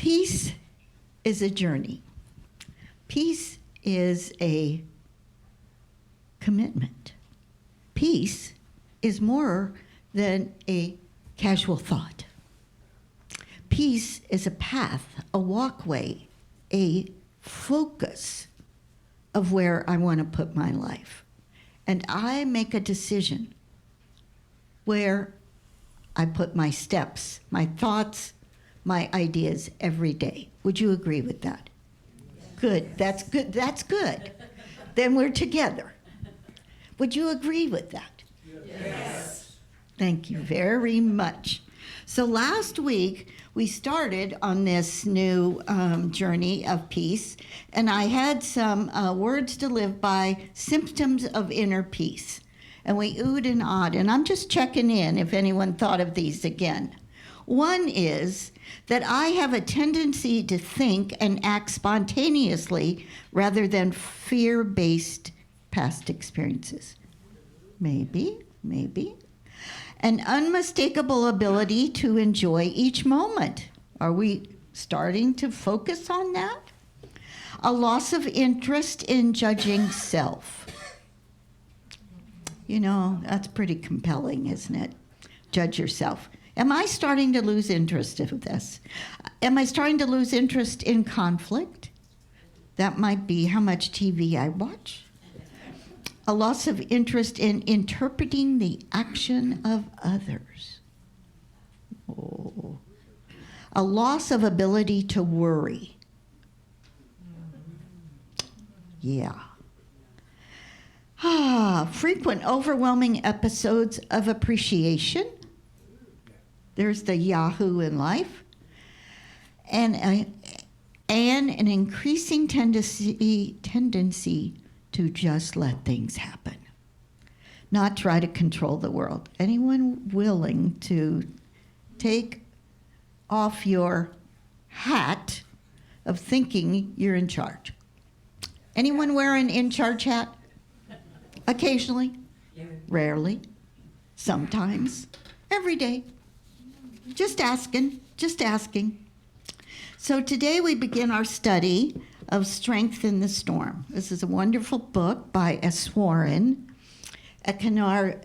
Peace is a journey. Peace is a commitment. Peace is more than a casual thought. Peace is a path, a walkway, a focus of where I want to put my life. And I make a decision where I put my steps, my thoughts, my ideas every day. Would you agree with that? Good. That's good. That's good. Then we're together. Would you agree with that? Yes. Thank you very much. So last week, we started on this new journey of peace, and I had some words to live by, symptoms of inner peace. And we oohed and awed, and I'm just checking in if anyone thought of these again. One is that I have a tendency to think and act spontaneously rather than fear-based past experiences. Maybe. An unmistakable ability to enjoy each moment. Are we starting to focus on that? A loss of interest in judging self. You know, that's pretty compelling, isn't it? Judge yourself. Am I starting to lose interest in this? Am I starting to lose interest in conflict? That might be how much TV I watch. A loss of interest in interpreting the action of others. Oh. A loss of ability to worry. Yeah. Frequent overwhelming episodes of appreciation. There's the Yahoo in life. And an increasing tendency to just let things happen. Not try to control the world. Anyone willing to take off your hat of thinking you're in charge? Anyone wear an in-charge hat? Occasionally? Rarely? Sometimes? Every day? Just asking. So today we begin our study of Strength in the Storm. This is a wonderful book by Eswaran Ekanath.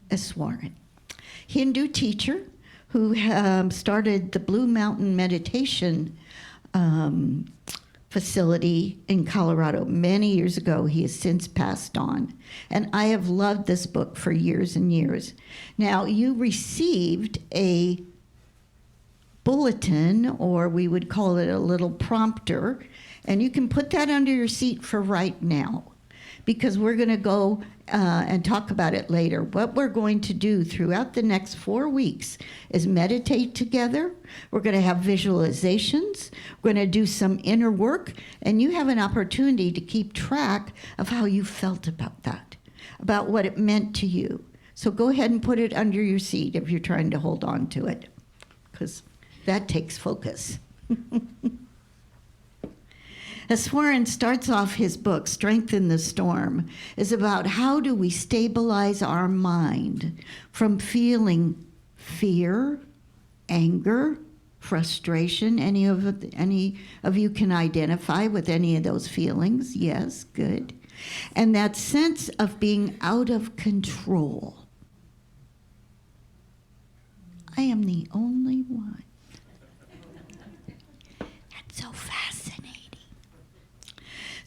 Eswaran. Hindu teacher who started the Blue Mountain Meditation facility in Colorado many years ago. He has since passed on. And I have loved this book for years and years. Now, you received a bulletin, or we would call it a little prompter, and you can put that under your seat for right now, because we're going to go and talk about it later. What we're going to do throughout the next 4 weeks is meditate together. We're going to have visualizations. We're going to do some inner work, and you have an opportunity to keep track of how you felt about that, about what it meant to you. So go ahead and put it under your seat if you're trying to hold on to it, because that takes focus. Eswaran starts off his book, Strength in the Storm, is about how do we stabilize our mind from feeling fear, anger, frustration. Any of you can identify with any of those feelings? Yes, good. And that sense of being out of control. I am the only one. That's so fascinating.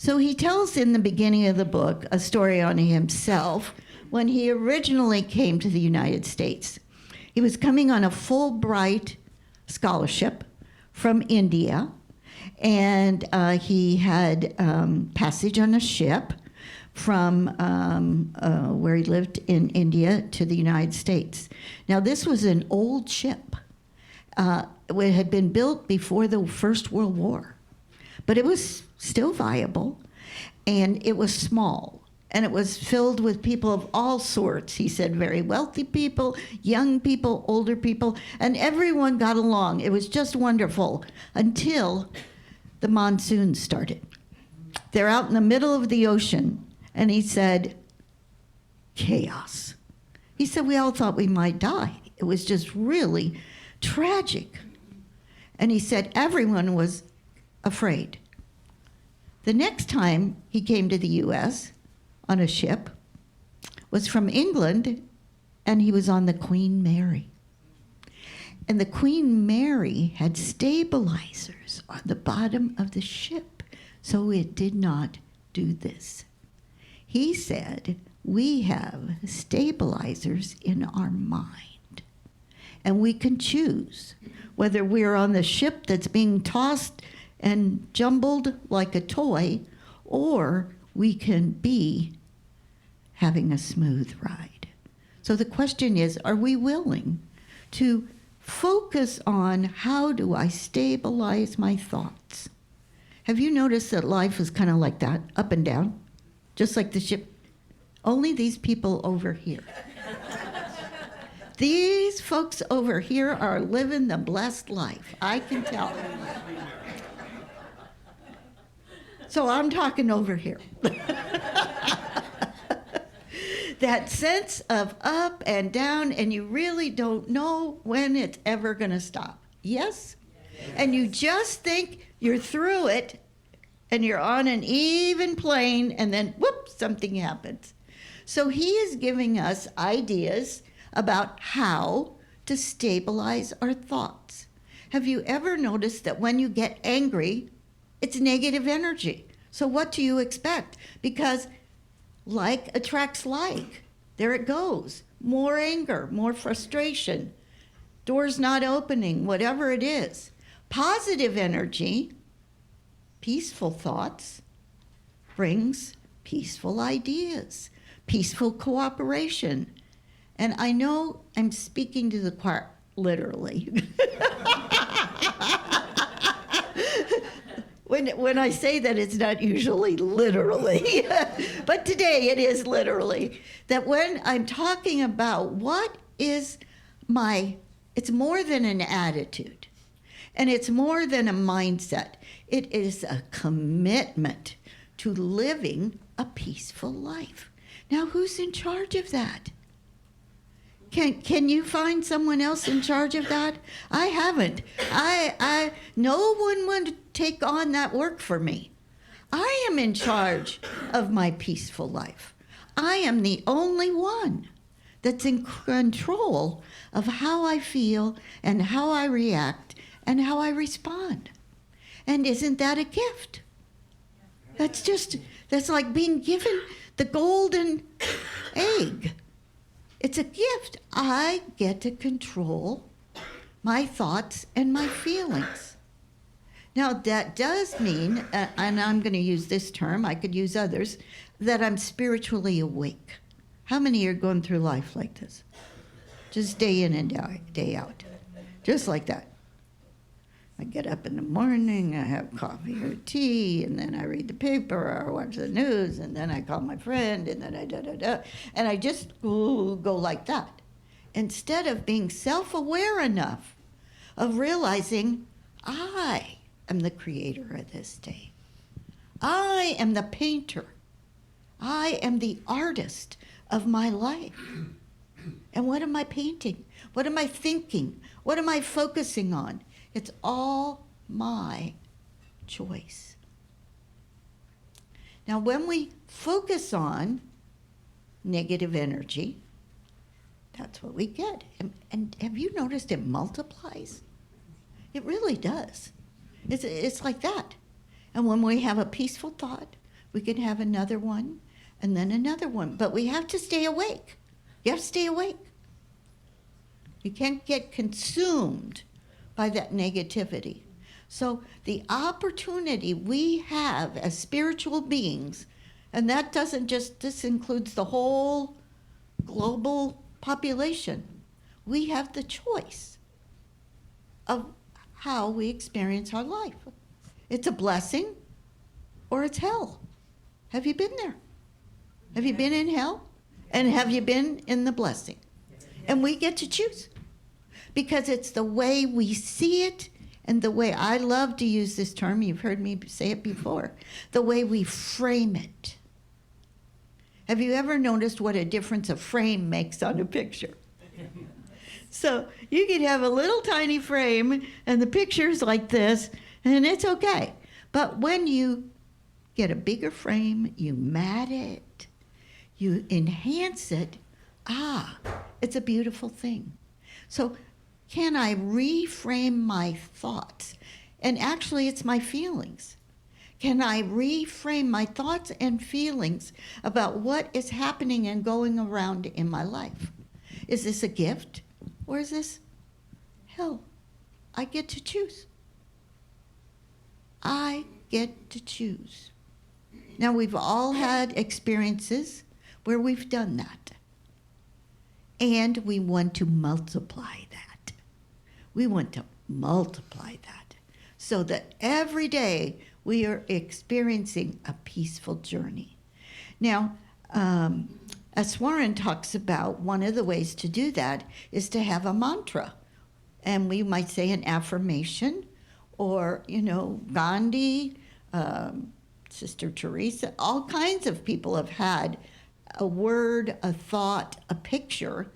So he tells in the beginning of the book a story on himself when he originally came to the United States. He was coming on a Fulbright scholarship from India, and he had passage on a ship from where he lived in India to the United States. Now, this was an old ship. It had been built before the First World War, but it was still viable, and it was small, and it was filled with people of all sorts. He said very wealthy people, young people, older people, and everyone got along. It was just wonderful until the monsoon started. They're out in the middle of the ocean, and he said, chaos. He said, we all thought we might die. It was just really tragic. And he said everyone was afraid. The next time he came to the U.S. on a ship was from England, and he was on the Queen Mary. And the Queen Mary had stabilizers on the bottom of the ship, so it did not do this. He said, we have stabilizers in our mind, and we can choose whether we're on the ship that's being tossed and jumbled like a toy, or we can be having a smooth ride. So the question is, are we willing to focus on how do I stabilize my thoughts? Have you noticed that life is kind of like that, up and down, just like the ship? Only these people over here. These folks over here are living the blessed life, I can tell. So I'm talking over here. That sense of up and down, and you really don't know when it's ever going to stop. Yes? And you just think you're through it, and you're on an even plane, and then, whoop, something happens. So he is giving us ideas about how to stabilize our thoughts. Have you ever noticed that when you get angry, it's negative energy? So what do you expect? Because like attracts like. There it goes. More anger, more frustration, doors not opening, whatever it is. Positive energy, peaceful thoughts, brings peaceful ideas, peaceful cooperation. And I know I'm speaking to the choir literally. When I say that, it's not usually literally, but today it is literally. That when I'm talking about what is it's more than an attitude, and it's more than a mindset. It is a commitment to living a peaceful life. Now, who's in charge of that? Can you find someone else in charge of that? I haven't. No one would take on that work for me. I am in charge of my peaceful life. I am the only one that's in control of how I feel and how I react and how I respond. And isn't that a gift? That's like being given the golden egg. It's a gift. I get to control my thoughts and my feelings. Now, that does mean, and I'm going to use this term, I could use others, that I'm spiritually awake. How many are going through life like this? Just day in and day out. Just like that. I get up in the morning, I have coffee or tea, and then I read the paper or watch the news, and then I call my friend, and then and I just go like that. Instead of being self-aware enough of realizing I am the creator of this day. I am the painter. I am the artist of my life. And what am I painting? What am I thinking? What am I focusing on? It's all my choice. Now, when we focus on negative energy, that's what we get. And have you noticed it multiplies? It really does. It's like that. And when we have a peaceful thought, we can have another one and then another one. But we have to stay awake. You have to stay awake. You can't get consumed by that negativity. So the opportunity we have as spiritual beings, and that doesn't just, this includes the whole global population. We have the choice of how we experience our life. It's a blessing or it's hell. Have you been there? Have you been in hell? And have you been in the blessing? And we get to choose. Because it's the way we see it and the way, I love to use this term, you've heard me say it before, the way we frame it. Have you ever noticed what a difference a frame makes on a picture? So you could have a little tiny frame and the picture's like this, and it's okay. But when you get a bigger frame, you mat it, you enhance it, it's a beautiful thing. So can I reframe my thoughts? And actually, it's my feelings. Can I reframe my thoughts and feelings about what is happening and going around in my life? Is this a gift or is this hell? I get to choose. I get to choose. Now, we've all had experiences where we've done that. And we want to multiply that. We want to multiply that so that every day we are experiencing a peaceful journey. Now, as Warren talks about, one of the ways to do that is to have a mantra. And we might say an affirmation, or, Gandhi, Sister Teresa, all kinds of people have had a word, a thought, a picture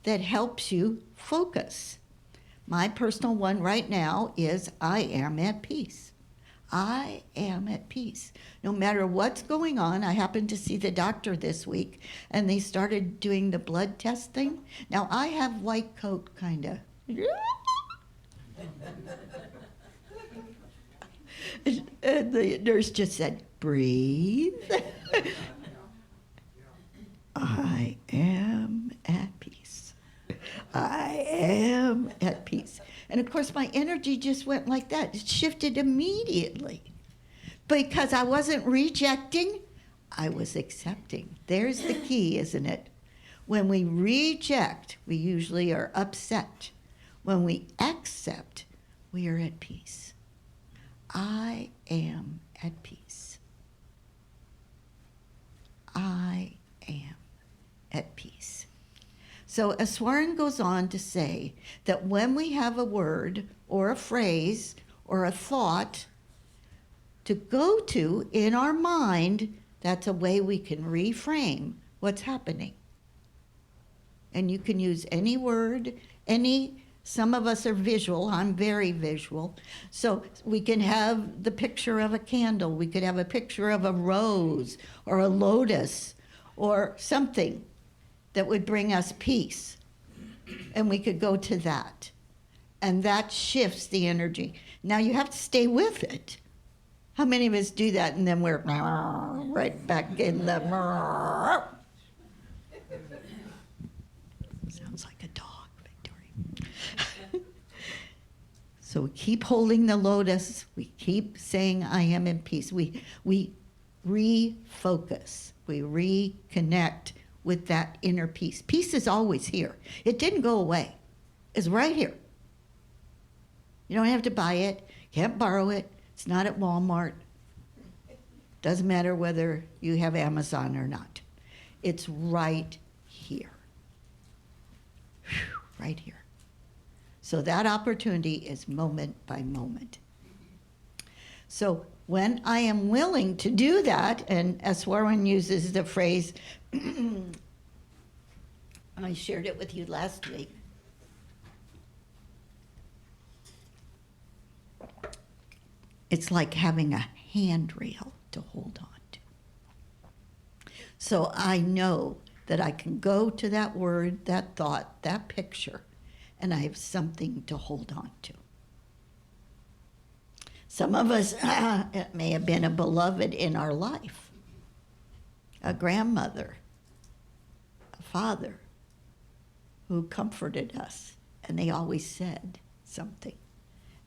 that helps you focus. My personal one right now is I am at peace. I am at peace. No matter what's going on, I happened to see the doctor this week, and they started doing the blood test thing. Now, I have white coat, kind of. And the nurse just said, breathe. I am at peace. I am at peace. And of course, my energy just went like that. It shifted immediately. Because I wasn't rejecting, I was accepting. There's the key, isn't it? When we reject, we usually are upset. When we accept, we are at peace. I am at peace. I am at peace. So Aswaran goes on to say that when we have a word or a phrase or a thought to go to in our mind, that's a way we can reframe what's happening. And you can use any word, some of us are visual, I'm very visual. So we can have the picture of a candle, we could have a picture of a rose or a lotus or something that would bring us peace. And we could go to that. And that shifts the energy. Now you have to stay with it. How many of us do that and then we're right back in the... Sounds like a dog, Victoria. So we keep holding the lotus. We keep saying, I am in peace. We refocus. We reconnect with that inner peace. Peace is always here. It didn't go away. It's right here. You don't have to buy it. Can't borrow it. It's not at Walmart. Doesn't matter whether you have Amazon or not. It's right here. Whew, right here. So that opportunity is moment by moment. So when I am willing to do that, and Aswaran uses the phrase, I shared it with you last week. It's like having a handrail to hold on to. So I know that I can go to that word, that thought, that picture, and I have something to hold on to. Some of us, it may have been a beloved in our life, a grandmother, a father who comforted us, and they always said something.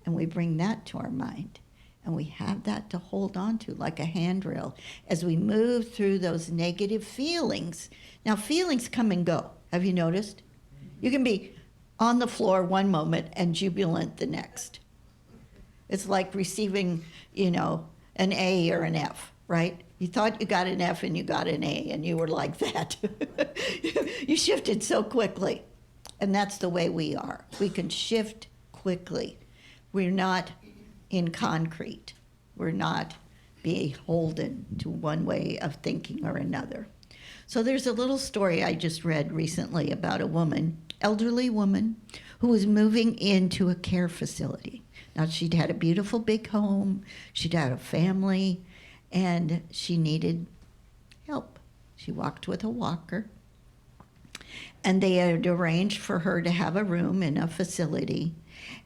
And we bring that to our mind, and we have that to hold on to like a handrail as we move through those negative feelings. Now, feelings come and go. Have you noticed? You can be on the floor one moment and jubilant the next. It's like receiving, an A or an F, right? You thought you got an F and you got an A, and you were like that. You shifted so quickly. And that's the way we are. We can shift quickly. We're not in concrete. We're not beholden to one way of thinking or another. So there's a little story I just read recently about a woman, elderly woman, who was moving into a care facility. Now, she'd had a beautiful big home, she'd had a family, and she needed help. She walked with a walker, and they had arranged for her to have a room in a facility.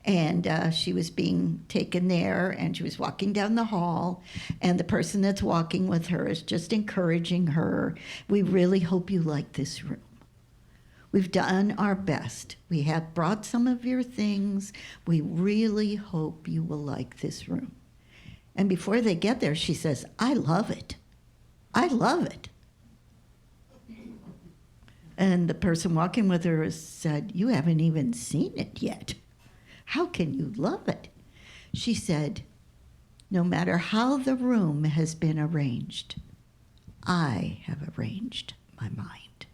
And she was being taken there, and she was walking down the hall, and the person that's walking with her is just encouraging her. We really hope you like this room. We've done our best. We have brought some of your things. We really hope you will like this room. And before they get there, she says, I love it. I love it. And the person walking with her said, you haven't even seen it yet. How can you love it? She said, no matter how the room has been arranged, I have arranged my mind.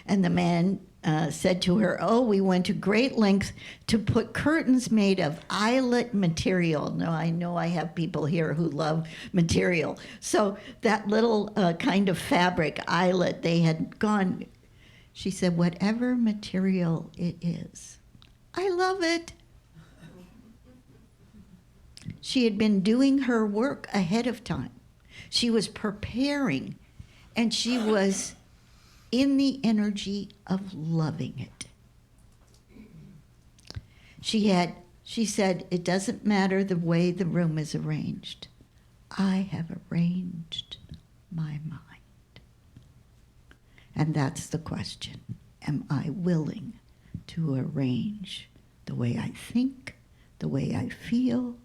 And the man said to her, oh, we went to great lengths to put curtains made of eyelet material. Now, I know I have people here who love material. So that little kind of fabric, eyelet, they had gone. She said, whatever material it is, I love it. She had been doing her work ahead of time. She was preparing, and she was in the energy of loving it. She said, it doesn't matter the way the room is arranged. I have arranged my mind. And that's the question. Am I willing to arrange the way I think, the way I feel,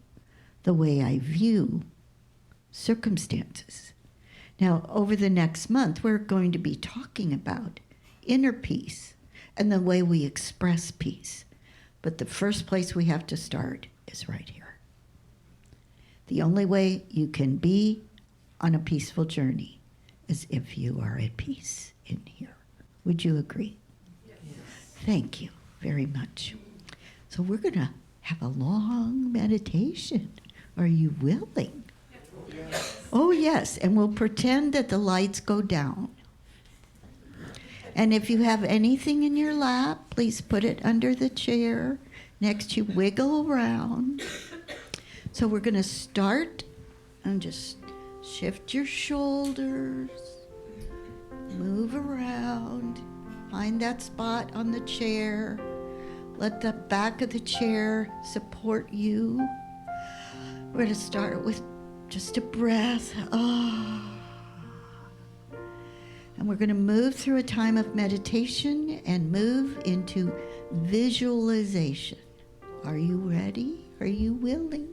the way I view circumstances? Now, over the next month, we're going to be talking about inner peace and the way we express peace. But the first place we have to start is right here. The only way you can be on a peaceful journey is if you are at peace in here. Would you agree? Yes. Thank you very much. So we're going to have a long meditation. Are you willing? Yes. Oh, yes. And we'll pretend that the lights go down. And if you have anything in your lap, please put it under the chair next to you. Wiggle around. So we're going to start and just shift your shoulders. Move around. Find that spot on the chair. Let the back of the chair support you. We're going to start with just a breath. And we're going to move through a time of meditation and move into visualization. Are you ready? Are you willing?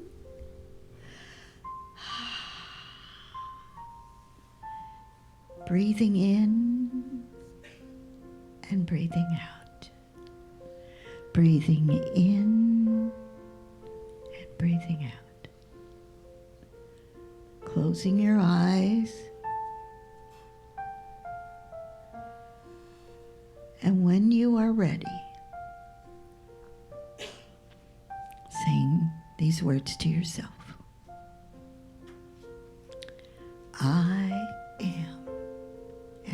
Breathing in and breathing out. Breathing in and breathing out. Closing your eyes. And when you are ready, saying these words to yourself. I am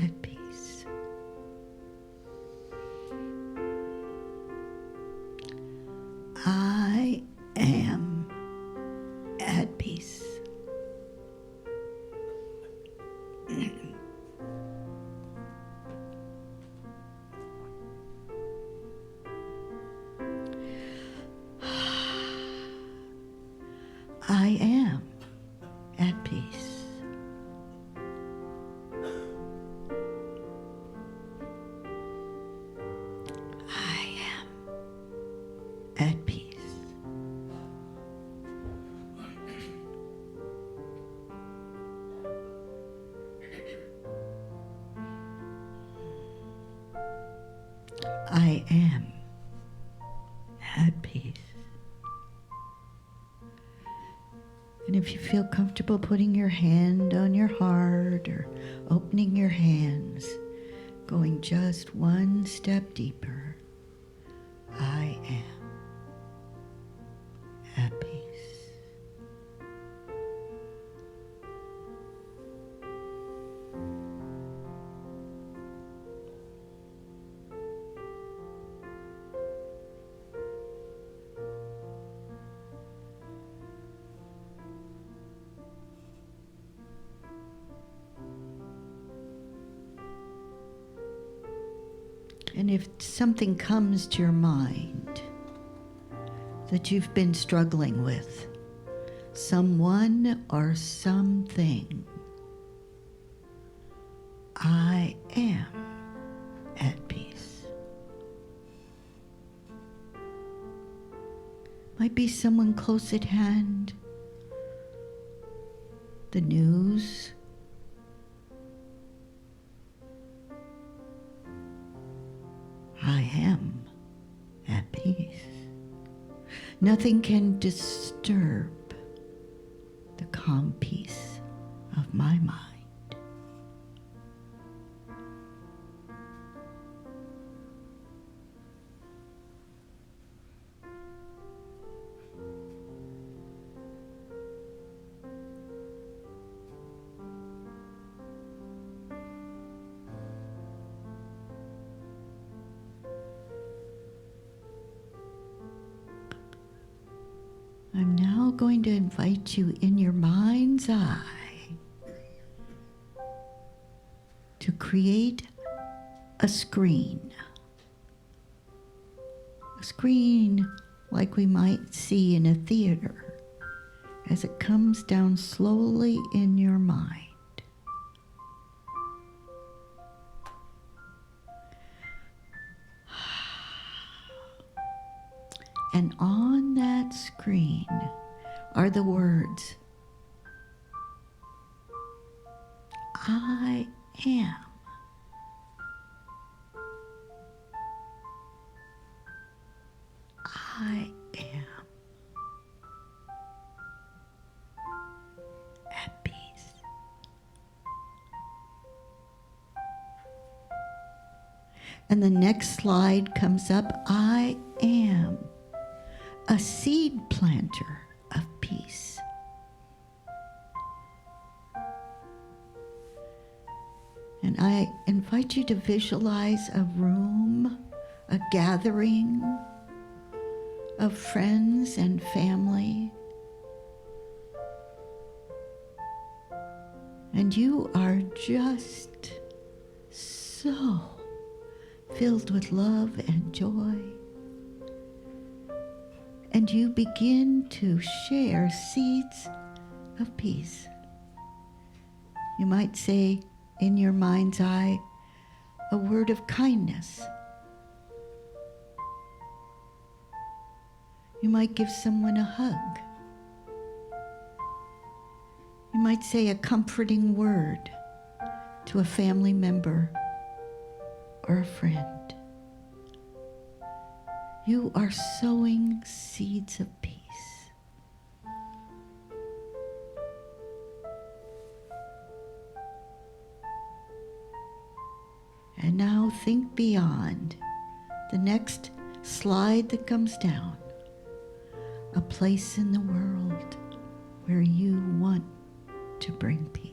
at peace. I am at peace. I am at peace. I am at peace. I am at peace. And if you feel comfortable putting your hand on your heart or opening your hands, going just one step deeper, I am at peace. And if something comes to your mind that you've been struggling with, someone or something, I am at peace. Might be someone close at hand, the news, I am at peace. Nothing can disturb the calm peace of my mind. I'm now going to invite you in your mind's eye to create a screen. A screen like we might see in a theater as it comes down slowly in your mind. And on that screen are the words, I am. I am at peace. And the next slide comes up, I am a seed planter of peace. And I invite you to visualize a room, a gathering of friends and family. And you are just so filled with love and joy. And you begin to share seeds of peace. You might say in your mind's eye a word of kindness. You might give someone a hug. You might say a comforting word to a family member or a friend. You are sowing seeds of peace. And now think beyond the next slide that comes down, a place in the world where you want to bring peace.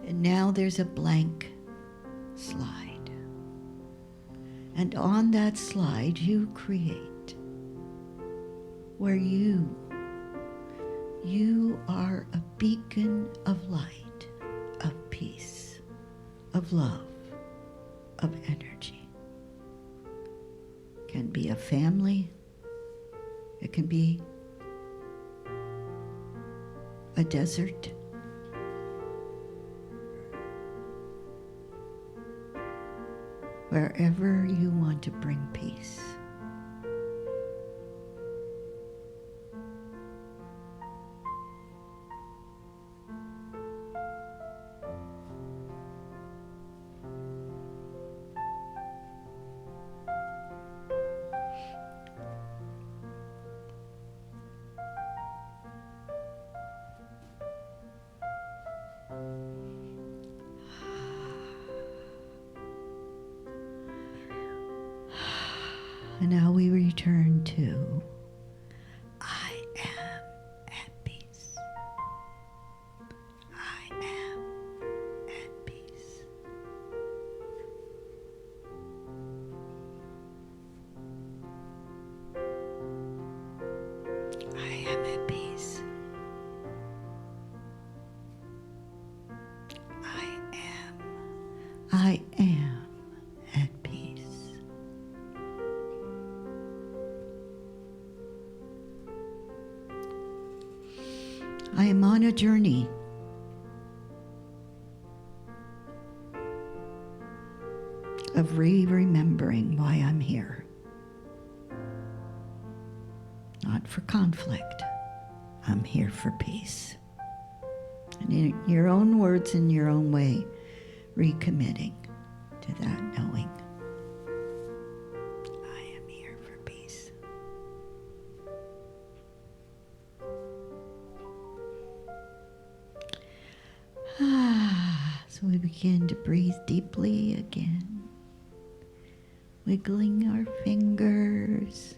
And now there's a blank slide. And on that slide you create where you are a beacon of light, of peace, of love, of energy. It can be a family. It can be a desert. Wherever you want to bring peace. And now we return to I am at peace. I am at peace. I am at peace. I am at peace. I am on a journey. Of remembering why I'm here. Not for conflict. I'm here for peace. And in your own words, in your own way, recommitting to that knowing. I am here for peace. So we begin to breathe deeply again. Wiggling our fingers,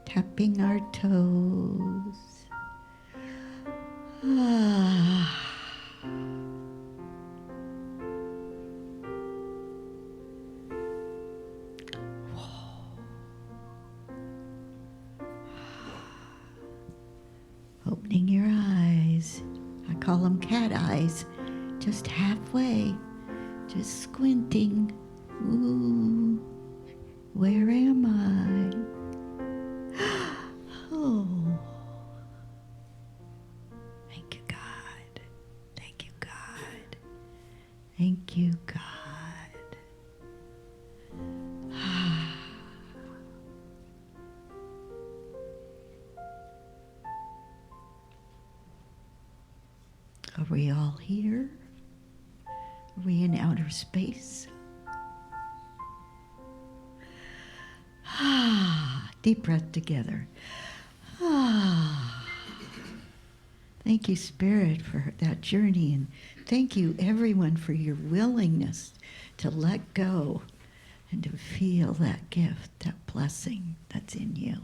tapping our toes. Opening your eyes. I call them cat eyes. Just halfway. Just squinting. Ooh, where am I? Oh. Thank you, God. Thank you, God. Thank you, God. Are we all here? Are we in outer space? Deep breath together. Thank you, Spirit, for that journey. And thank you, everyone, for your willingness to let go and to feel that gift, that blessing that's in you.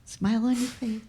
Smile on your face.